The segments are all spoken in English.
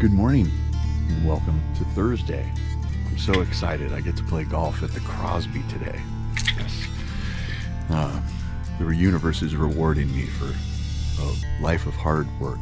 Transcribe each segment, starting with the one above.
Good morning and welcome to Thursday. I'm so excited I get to play golf at the Crosby today. Yes. The universe is rewarding me for a life of hard work.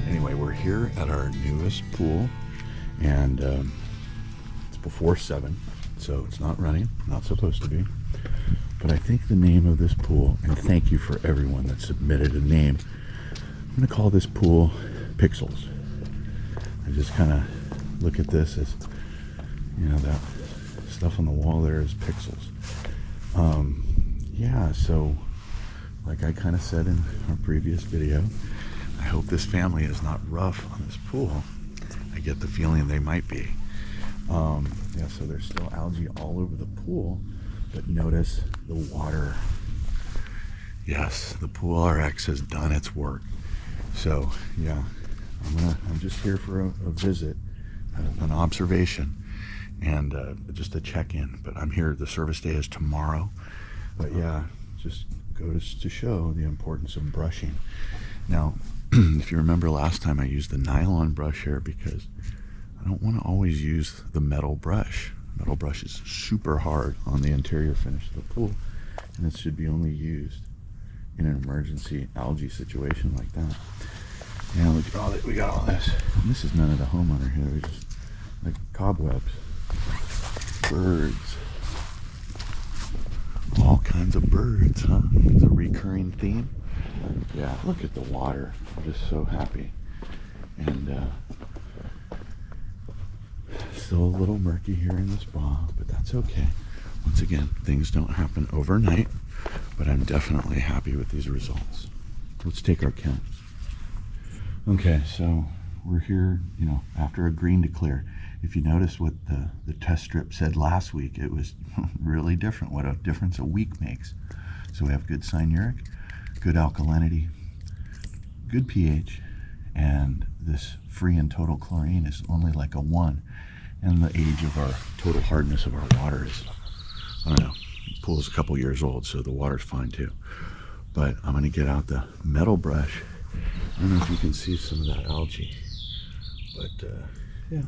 Anyway, we're here at our newest pool and it's before 7, so it's not running, not supposed to be. But I think the name of this pool, and thank you for everyone that submitted a name, I'm going to call this pool Pixels. I just kind of look at this as, you know, that stuff on the wall there is pixels. Yeah, so like I kind of said in our previous video, I hope this family is not rough on this pool. I get the feeling they might be. Yeah, so there's still algae all over the pool, but notice the water. Yes, the Pool RX has done its work. So yeah, I'm just here for a visit, an observation, and just a check-in. But I'm here. The service day is tomorrow. But yeah, just goes to show the importance of brushing. Now, if you remember last time, I used the nylon brush here because I don't want to always use the metal brush. Metal brush is super hard on the interior finish of the pool, and it should be only used in an emergency algae situation like that. Yeah, look at all that we got all this. And this is none of the homeowner here. We just like cobwebs, birds, all kinds of birds, huh? It's a recurring theme. Yeah, look at the water. I'm just so happy. And still a little murky here in the spa, but that's okay. Once again, things don't happen overnight, but I'm definitely happy with these results. Let's take our count. Okay, so we're here, you know, after a green to clear. If you notice what the test strip said last week, it was really different, what a difference a week makes. So we have good cyanuric, good alkalinity, good pH, and this free and total chlorine is only like a 1. And the age of our total hardness of our water is, I don't know, the pool is a couple years old, so the water's fine too. But I'm gonna get out the metal brush. I don't know if you can see some of that algae, but yeah.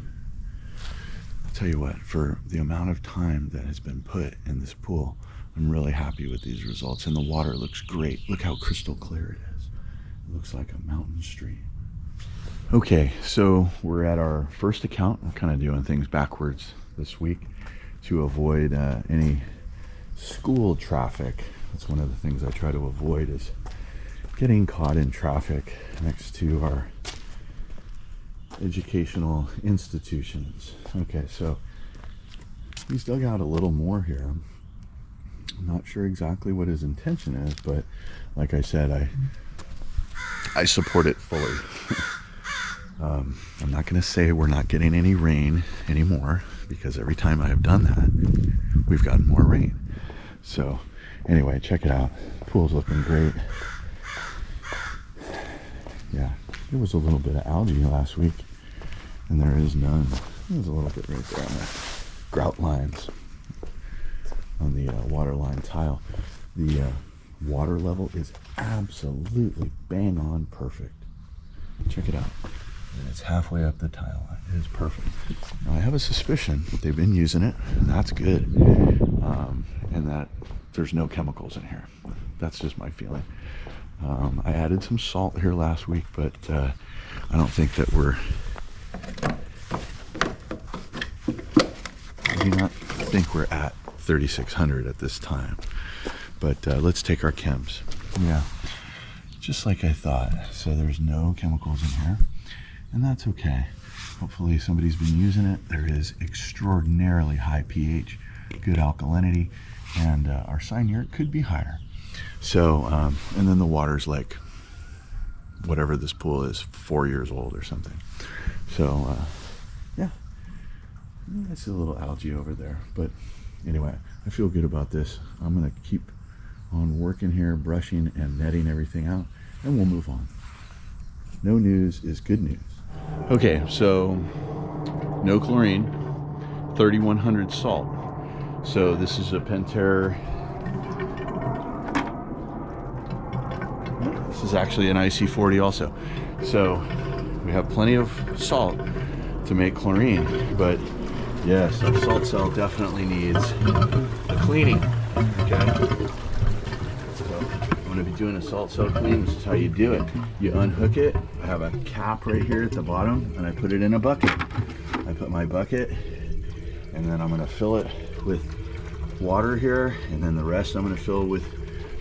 I'll tell you what, for the amount of time that has been put in this pool, I'm really happy with these results, and the water looks great. Look how crystal clear it is. It looks like a mountain stream. Okay, so we're at our first account. We're kind of doing things backwards this week to avoid any school traffic. That's one of the things I try to avoid, is getting caught in traffic next to our educational institutions. Okay, so we still got a little more here. I'm not sure exactly what his intention is, but like I said, I support it fully. I'm not going to say we're not getting any rain anymore, because every time I have done that, we've gotten more rain. So anyway, check it out. The pool's looking great. Yeah, there was a little bit of algae last week, and there is none. There's a little bit right there on the grout lines on the water line tile. The water level is absolutely bang on perfect. Check it out. And it's halfway up the tile line. It is perfect. Now I have a suspicion that they've been using it, and that's good, and that there's no chemicals in here. That's just my feeling. I added some salt here last week, but I don't think that I do not think we're at 3600 at this time. But let's take our chems. Yeah, just like I thought. So there's no chemicals in here, and that's okay. Hopefully somebody's been using it. There is extraordinarily high pH, good alkalinity, and our cyanuric could be higher. So, and then the water's like, whatever this pool is, 4 years old or something. So, yeah, I see a little algae over there. But anyway, I feel good about this. I'm going to keep on working here, brushing and netting everything out, and we'll move on. No news is good news. Okay, so no chlorine, 3100 salt. So this is a Pentair. This is actually an IC40 also. So We have plenty of salt to make chlorine, but yes, our salt cell definitely needs a cleaning, okay? So I'm gonna be doing a salt cell clean. This is how you do it. You unhook it. I have a cap right here at the bottom, and I put it in a bucket. I put my bucket, and then I'm gonna fill it with water here, and then the rest I'm gonna fill with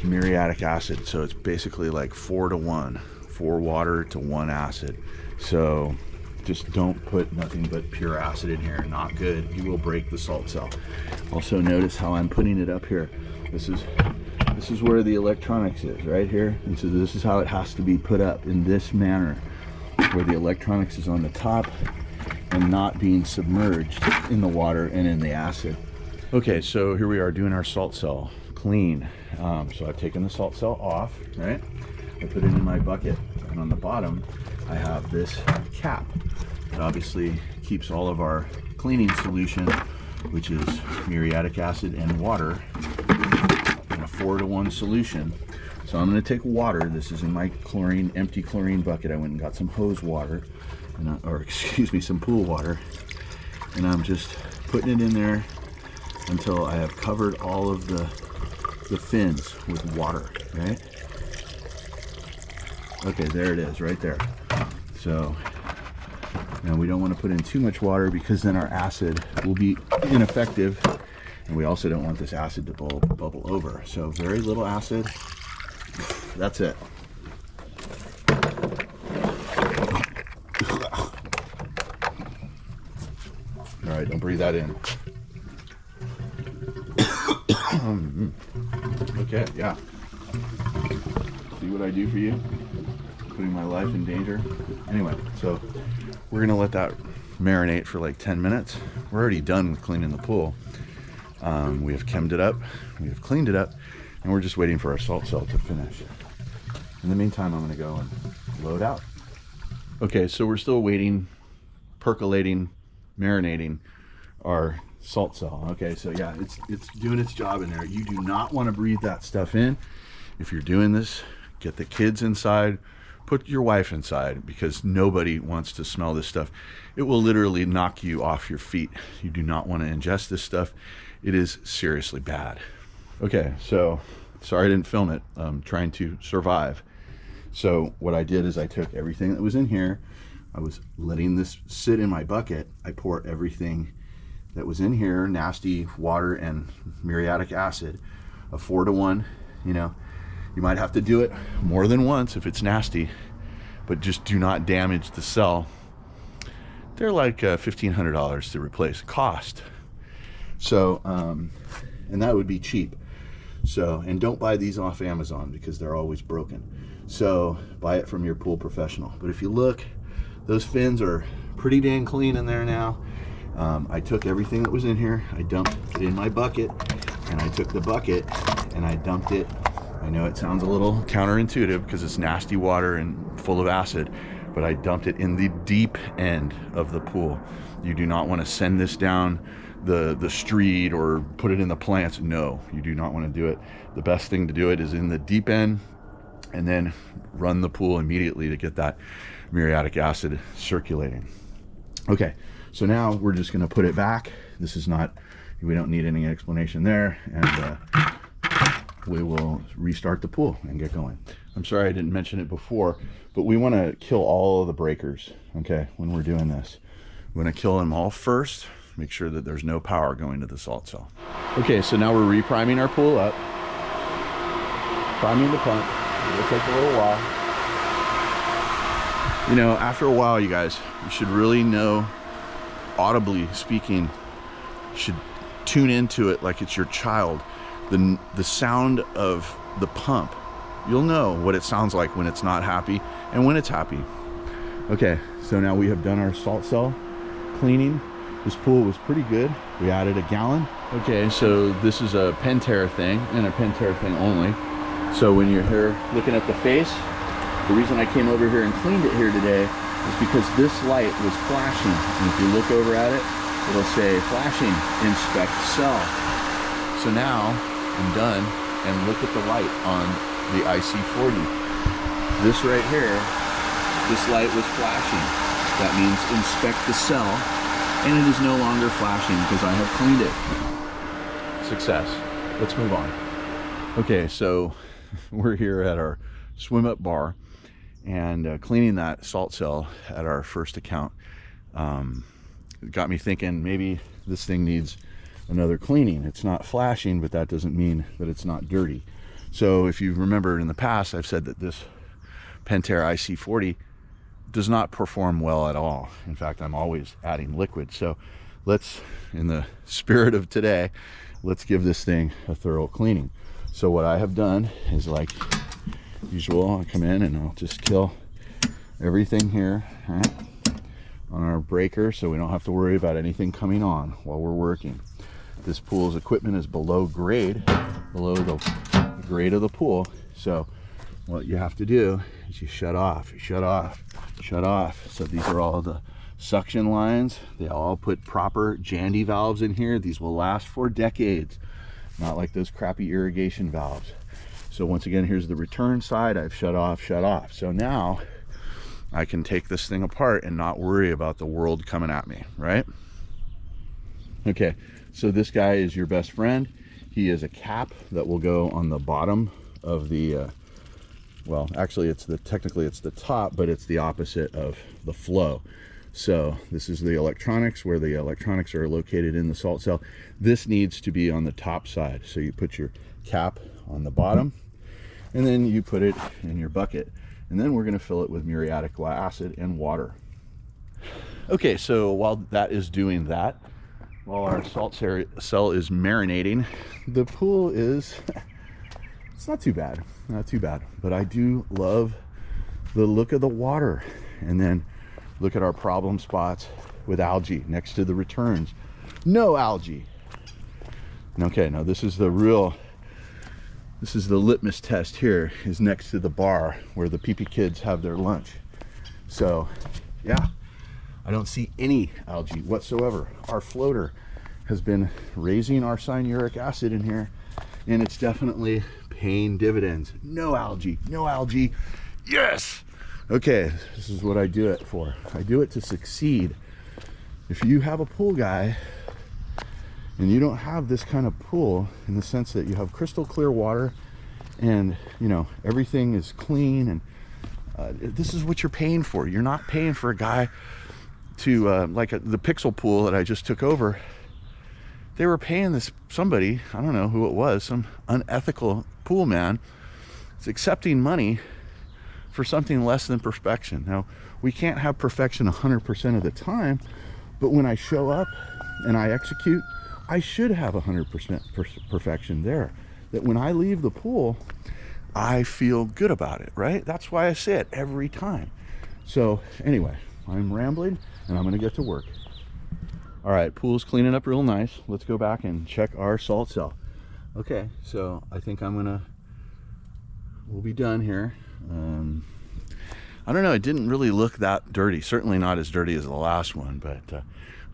muriatic acid. So it's basically like 4 to 1, 4 water to 1 acid. So just don't put nothing but pure acid in here. Not good. You will break the salt cell. Also notice how I'm putting it up here. This is where the electronics is, right here. And so this is how it has to be put up, in this manner, where the electronics is on the top and not being submerged in the water and in the acid. Okay, so here we are doing our salt cell clean. So I've taken the salt cell off, right? I put it in my bucket, and on the bottom I have this cap that obviously keeps all of our cleaning solution, which is muriatic acid and water, in a 4 to 1 solution. So I'm going to take water. This is in my chlorine, empty chlorine bucket. I went and got some hose water, or excuse me, some pool water, and I'm just putting it in there until I have covered all of the fins with water, right? Okay, there it is, right there. So now we don't want to put in too much water, because then our acid will be ineffective, and we also don't want this acid to bubble over. So very little acid. That's it. All right, don't breathe that in. Okay, yeah. See what I do for you? Putting my life in danger. Anyway, so we're gonna let that marinate for like 10 minutes. We're already done with cleaning the pool. We have chemmed it up, we have cleaned it up, and we're just waiting for our salt cell to finish. In the meantime, I'm gonna go and load out. Okay, so we're still waiting, percolating, marinating our salt cell. Okay, so yeah, it's doing its job in there. You do not want to breathe that stuff in. If you're doing this, get the kids inside, put your wife inside, because nobody wants to smell this stuff. It will literally knock you off your feet. You do not want to ingest this stuff. It is seriously bad. Okay, so sorry I didn't film it. I'm trying to survive. So what I did is I took everything that was in here. I was letting this sit in my bucket. I pour everything that was in here, nasty water and muriatic acid, a 4 to 1. You know, you might have to do it more than once if it's nasty, but just do not damage the cell. They're like $1,500 to replace, cost. So, and that would be cheap. So, and don't buy these off Amazon, because they're always broken. So buy it from your pool professional. But if you look, those fins are pretty dang clean in there now. I took everything that was in here, I dumped it in my bucket, and I took the bucket and I dumped it. I know it sounds a little counterintuitive because it's nasty water and full of acid, but I dumped it in the deep end of the pool. You do not want to send this down the street or put it in the plants. No, you do not want to do it. The best thing to do it is in the deep end, and then run the pool immediately to get that muriatic acid circulating. Okay, so now we're just going to put it back. This is not, we don't need any explanation there, and we will restart the pool and get going. I'm sorry I didn't mention it before, but we want to kill all of the breakers, okay, when we're doing this. We're going to kill them all first, make sure that there's no power going to the salt cell. Okay, so now we're repriming our pool up, priming the pump. It'll take a little while. You know, after a while, you guys, you should really know, audibly speaking, you should tune into it like it's your child. The sound of the pump, you'll know what it sounds like when it's not happy and when it's happy. Okay, so now we have done our salt cell cleaning. This pool was pretty good. We added a gallon. Okay, so this is a Pentair thing, and a Pentair thing only. So when you're here looking at the face, the reason I came over here and cleaned it here today is because this light was flashing. And if you look over at it, it'll say flashing, inspect cell. So now I'm done, and look at the light on the IC40. This right here This light was flashing. That means inspect the cell, and it is no longer flashing because I have cleaned it. Success. Let's move on. Okay, so we're here at our swim up bar, and cleaning that salt cell at our first account got me thinking maybe this thing needs another cleaning. It's not flashing, but that doesn't mean that it's not dirty. So if you remember in the past, I've said that this Pentair IC40 does not perform well at all. In fact, I'm always adding liquid. So let's, in the spirit of today, let's give this thing a thorough cleaning. So what I have done is, like usual, I'll come in and I'll just kill everything here, right, on our breaker, so we don't have to worry about anything coming on while we're working. This pool's equipment is below grade, below the grade of the pool. So what you have to do is you shut off, shut off, shut off. So these are all the suction lines. They all put proper Jandy valves in here. These will last for decades, not like those crappy irrigation valves. So once again, here's the return side. I've shut off, shut off. So now I can take this thing apart and not worry about the world coming at me, right? Okay, so this guy is your best friend. He is a cap that will go on the bottom of the, well, actually technically it's the top, but it's the opposite of the flow. So this is the electronics, where the electronics are located in the salt cell. This needs to be on the top side. So you put your cap on the bottom, and then you put it in your bucket. And then we're gonna fill it with muriatic acid and water. Okay, so while that is doing that, while our salt cell is marinating, the pool is, it's not too bad, not too bad. But I do love the look of the water. And then look at our problem spots with algae next to the returns. No algae. Okay, now this is the litmus test here, is next to the bar where the PP kids have their lunch. So yeah, I don't see any algae whatsoever. Our floater has been raising our cyanuric acid in here, and it's definitely paying dividends. No algae, no algae. Yes. Okay, this is what I do it for. I do it to succeed. If you have a pool guy and you don't have this kind of pool, in the sense that you have crystal clear water and, you know, everything is clean, and this is what you're paying for. You're not paying for a guy to the Pixel pool that I just took over. They were paying this somebody, I don't know who it was, some unethical pool man. It's accepting money for something less than perfection. Now, we can't have perfection 100% of the time, but when I show up and I execute, I should have 100% perfection there. That when I leave the pool, I feel good about it, right? That's why I say it every time. So anyway, I'm rambling and I'm gonna get to work. All right, pool's cleaning up real nice. Let's go back and check our salt cell. Okay, so I think we'll be done here. I don't know, it didn't really look that dirty. Certainly not as dirty as the last one, but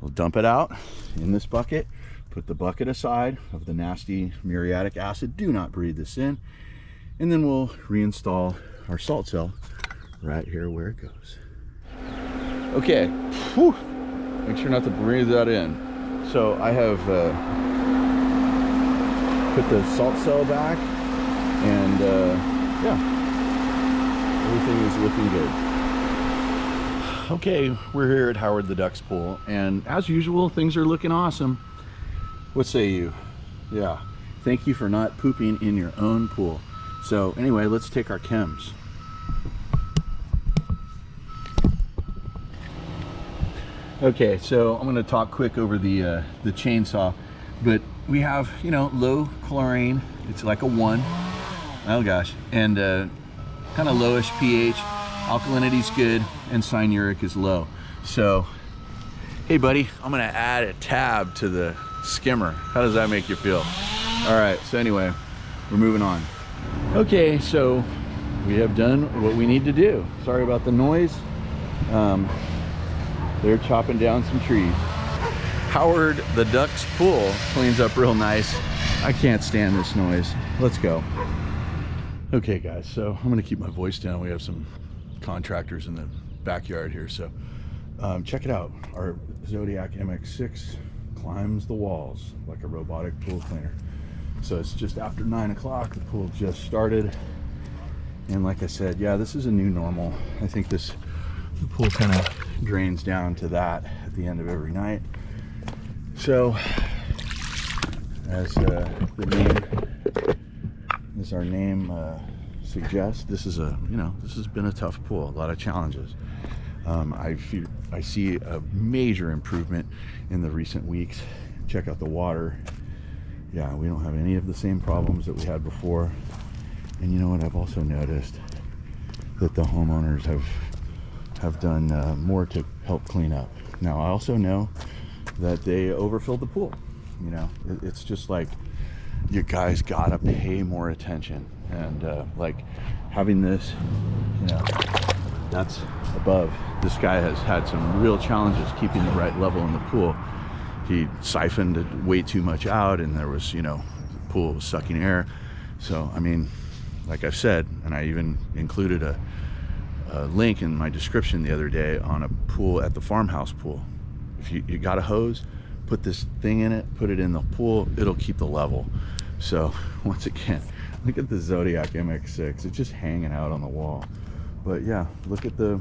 we'll dump it out in this bucket. Put the bucket aside of the nasty muriatic acid. Do not breathe this in. And then we'll reinstall our salt cell right here where it goes. Okay, whew. Make sure not to breathe that in. So I have put the salt cell back, and yeah, everything is looking good. Okay, we're here at Howard the Duck's pool, and as usual, things are looking awesome. What say you? Yeah, thank you for not pooping in your own pool. So anyway, let's take our chems. Okay, so I'm gonna talk quick over the chainsaw, but we have, you know, low chlorine. It's like a 1. Oh gosh, and kind of lowish pH. Alkalinity's good, and cyanuric is low. So, hey buddy, I'm gonna add a tab to the skimmer. How does that make you feel? All right, so anyway, we're moving on. Okay, so we have done what we need to do. Sorry about the noise. They're chopping down some trees. Howard the Duck's pool cleans up real nice. I can't stand this noise. Let's go. Okay guys, so I'm gonna keep my voice down. We have some contractors in the backyard here. So check it out. Our Zodiac MX6 climbs the walls like a robotic pool cleaner. So it's just after 9 o'clock. The pool just started. And like I said, yeah, this is a new normal. I think the pool kind of drains down to that at the end of every night. So as our name suggests, this has been a tough pool, a lot of challenges. I see a major improvement in the recent weeks. Check out the water. Yeah, we don't have any of the same problems that we had before. And you know what, I've also noticed that the homeowners have done more to help clean up. Now I also know that they overfilled the pool. You know, it's just like, you guys gotta pay more attention. And like having this, you know, that's above. This guy has had some real challenges keeping the right level in the pool. He siphoned way too much out, and there was, you know, the pool was sucking air. So I mean, like I've said, and I even included a link in my description the other day on a pool at the farmhouse pool. If you got a hose, put this thing in it, put it in the pool, it'll keep the level. So once again, look at the Zodiac MX6. It's just hanging out on the wall. But yeah, look at the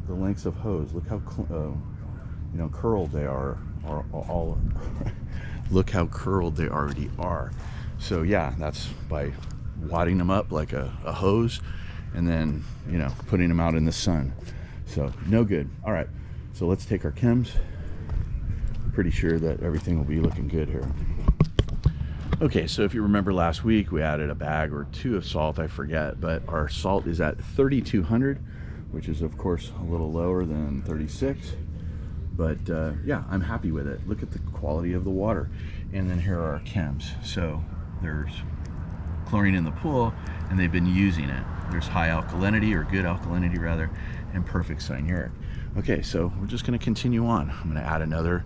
lengths of hose. Look how you know, curled they are all look how curled they already are. So yeah, that's by wadding them up like a hose, and then, you know, putting them out in the sun. So no good. All right, so let's take our chems. Pretty sure that everything will be looking good here. Okay, so if you remember last week, we added a bag or two of salt, I forget, but our salt is at 3,200, which is of course a little lower than 36. But yeah, I'm happy with it. Look at the quality of the water. And then here are our chems. So there's chlorine in the pool, and they've been using it. There's high alkalinity, or good alkalinity rather, and perfect cyanuric. Okay, so we're just going to continue on. I'm going to add another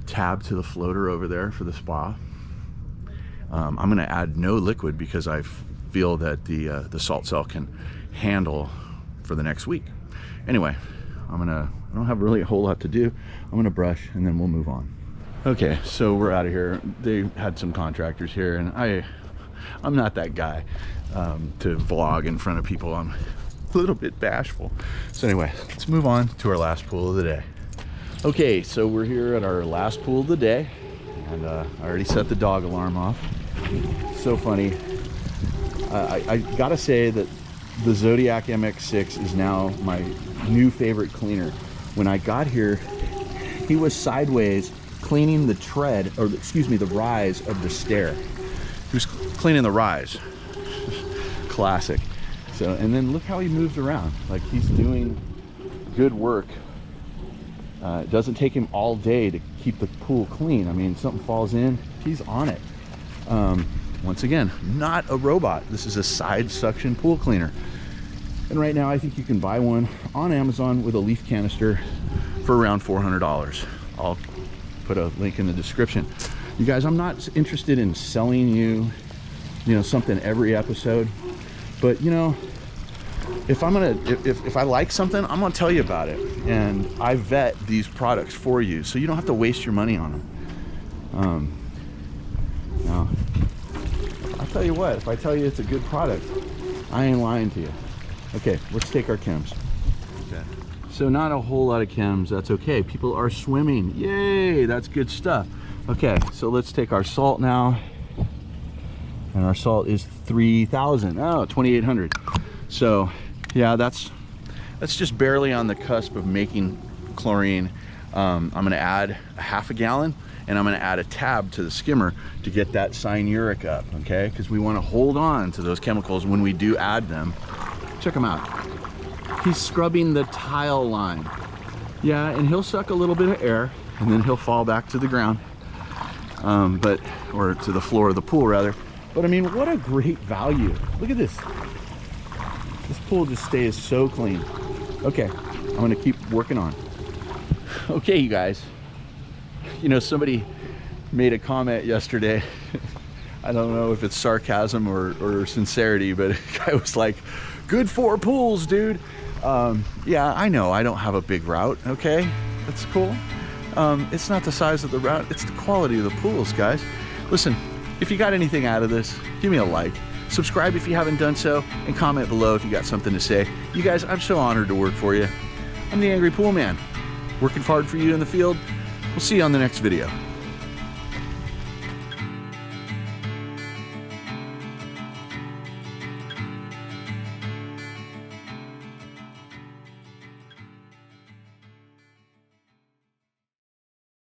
tab to the floater over there for the spa. I'm going to add no liquid because I feel that the salt cell can handle for the next week. Anyway, I don't have really a whole lot to do. I'm going to brush and then we'll move on. Okay, so we're out of here. They had some contractors here, and I'm not that guy to vlog in front of people. I'm a little bit bashful. So anyway, let's move on to our last pool of the day. Okay, so we're here at our last pool of the day, and I already set the dog alarm off. So funny. I gotta say that the Zodiac MX6 is now my new favorite cleaner. When I got here, he was sideways cleaning the tread, or excuse me, the rise of the stair. He was cleaning the rise. Classic. So, and then look how he moves around. Like, he's doing good work. It doesn't take him all day to keep the pool clean. I mean, something falls in, he's on it. Once again, not a robot. This is a side suction pool cleaner. And right now I think you can buy one on Amazon with a leaf canister for around $400. I'll put a link in the description. You guys, I'm not interested in selling you know, something every episode, but you know, if I like something, I'm gonna tell you about it, and I vet these products for you so you don't have to waste your money on them. Now, I'll tell you what, if I tell you it's a good product, I ain't lying to you. Okay, let's take our chems. Okay. So not a whole lot of chems, that's okay. People are swimming, yay, that's good stuff. Okay, so let's take our salt now. And our salt is 3,000, oh, 2,800. So yeah, that's just barely on the cusp of making chlorine. I'm gonna add a half a gallon, and I'm gonna add a tab to the skimmer to get that cyanuric up, okay? Because we wanna hold on to those chemicals when we do add them. Check him out. He's scrubbing the tile line. Yeah, and he'll suck a little bit of air, and then he'll fall back to the ground, or to the floor of the pool rather. But I mean, what a great value. Look at this. This pool just stays so clean. Okay, I'm gonna keep working on. Okay, you guys. You know, somebody made a comment yesterday. I don't know if it's sarcasm or sincerity, but a guy was like, good 4 pools, dude. Yeah, I know I don't have a big route, okay? That's cool. It's not the size of the route, it's the quality of the pools, guys. Listen, if you got anything out of this, give me a like. Subscribe if you haven't done so, and comment below if you got something to say. You guys, I'm so honored to work for you. I'm the Angry Pool Man, working hard for you in the field. We'll see you on the next video.